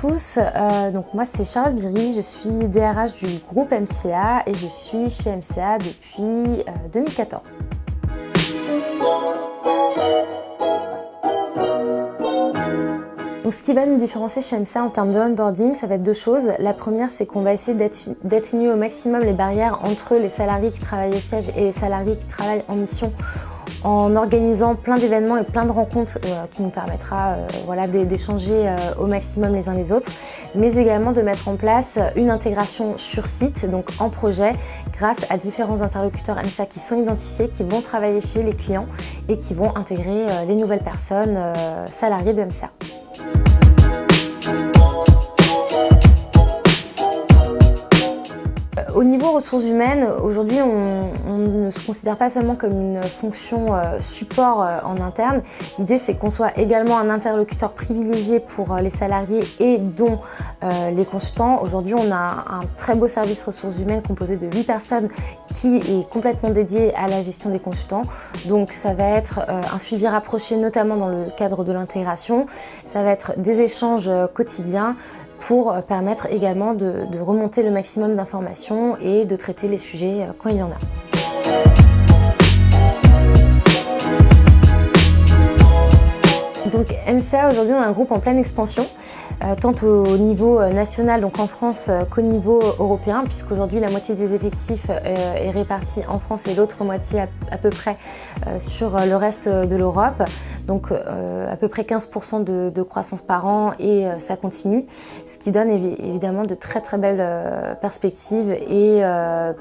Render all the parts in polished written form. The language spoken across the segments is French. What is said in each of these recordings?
tous, donc moi c'est Charlotte Biry, je suis DRH du groupe MCA et je suis chez MCA depuis 2014. Donc ce qui va nous différencier chez MCA en termes de onboarding, ça va être deux choses. La première, c'est qu'on va essayer d'atténuer au maximum les barrières entre les salariés qui travaillent au siège et les salariés qui travaillent en mission, en organisant plein d'événements et plein de rencontres qui nous permettra d'échanger au maximum les uns les autres, mais également de mettre en place une intégration sur site, donc en projet, grâce à différents interlocuteurs MCA qui sont identifiés, qui vont travailler chez les clients et qui vont intégrer les nouvelles personnes salariées de MCA. Au niveau ressources humaines, aujourd'hui on ne se considère pas seulement comme une fonction support en interne. L'idée c'est qu'on soit également un interlocuteur privilégié pour les salariés et dont les consultants. Aujourd'hui on a un très beau service ressources humaines composé de 8 personnes qui est complètement dédié à la gestion des consultants. Donc ça va être un suivi rapproché notamment dans le cadre de l'intégration. Ça va être des échanges quotidiens pour permettre également de remonter le maximum d'informations et de traiter les sujets quand il y en a. Donc MCA aujourd'hui on a un groupe en pleine expansion, tant au niveau national, donc en France, qu'au niveau européen, puisqu'aujourd'hui la moitié des effectifs est répartie en France et l'autre moitié à peu près sur le reste de l'Europe. Donc à peu près 15% de croissance par an et ça continue, ce qui donne évidemment de très belles perspectives et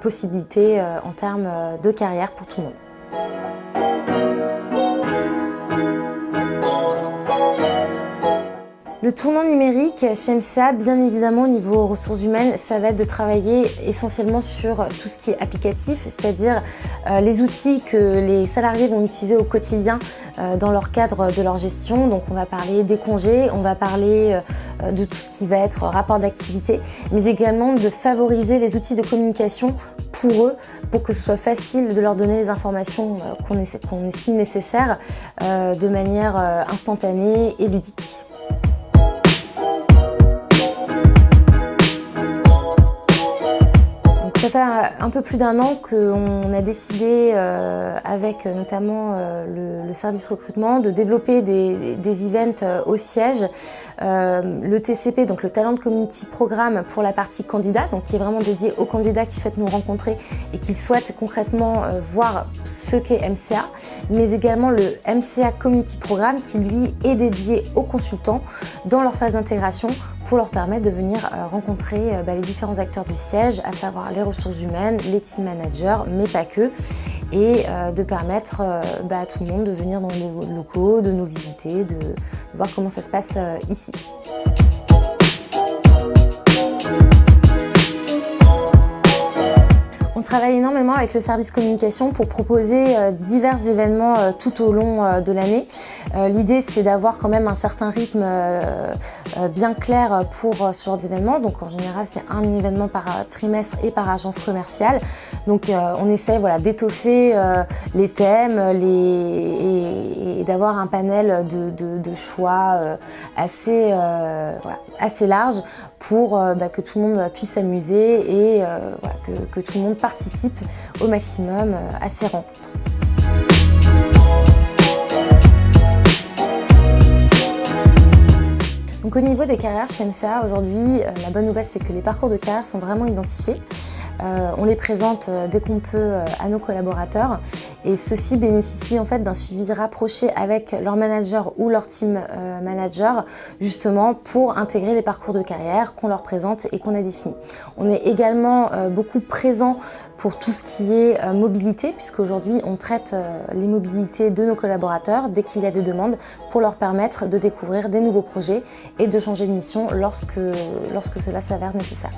possibilités en termes de carrière pour tout le monde. Le tournant numérique chez MCA, bien évidemment au niveau ressources humaines, ça va être de travailler essentiellement sur tout ce qui est applicatif, c'est-à-dire les outils que les salariés vont utiliser au quotidien dans leur cadre de leur gestion. Donc on va parler des congés, on va parler de tout ce qui va être rapport d'activité, mais également de favoriser les outils de communication pour eux, pour que ce soit facile de leur donner les informations qu'on estime nécessaires de manière instantanée et ludique. Ça fait un peu plus d'un an qu'on a décidé, avec notamment le service recrutement, de développer des events au siège. Le TCP, donc le Talent Community Programme pour la partie candidat, donc qui est vraiment dédié aux candidats qui souhaitent nous rencontrer et qui souhaitent concrètement voir ce qu'est MCA, mais également le MCA Community Programme qui lui est dédié aux consultants dans leur phase d'intégration pour leur permettre de venir rencontrer les différents acteurs du siège, à savoir les ressources humaines, les team managers, mais pas que, et de permettre à tout le monde de venir dans les locaux, de nous visiter, de voir comment ça se passe ici. On travaille énormément avec le service communication pour proposer divers événements tout au long de l'année. L'idée c'est d'avoir quand même un certain rythme bien clair pour ce genre d'événement. Donc en général c'est un événement par trimestre et par agence commerciale. Donc on essaie d'étoffer les thèmes et d'avoir un panel de choix assez large pour que tout le monde puisse s'amuser et que tout le monde participe au maximum à ces rencontres. Donc au niveau des carrières chez MCA, aujourd'hui, la bonne nouvelle c'est que les parcours de carrière sont vraiment identifiés. On les présente dès qu'on peut à nos collaborateurs et ceux-ci bénéficient en fait d'un suivi rapproché avec leur manager ou leur team manager justement pour intégrer les parcours de carrière qu'on leur présente et qu'on a définis. On est également beaucoup présent pour tout ce qui est mobilité, puisqu'aujourd'hui on traite les mobilités de nos collaborateurs dès qu'il y a des demandes pour leur permettre de découvrir des nouveaux projets et de changer de mission lorsque cela s'avère nécessaire.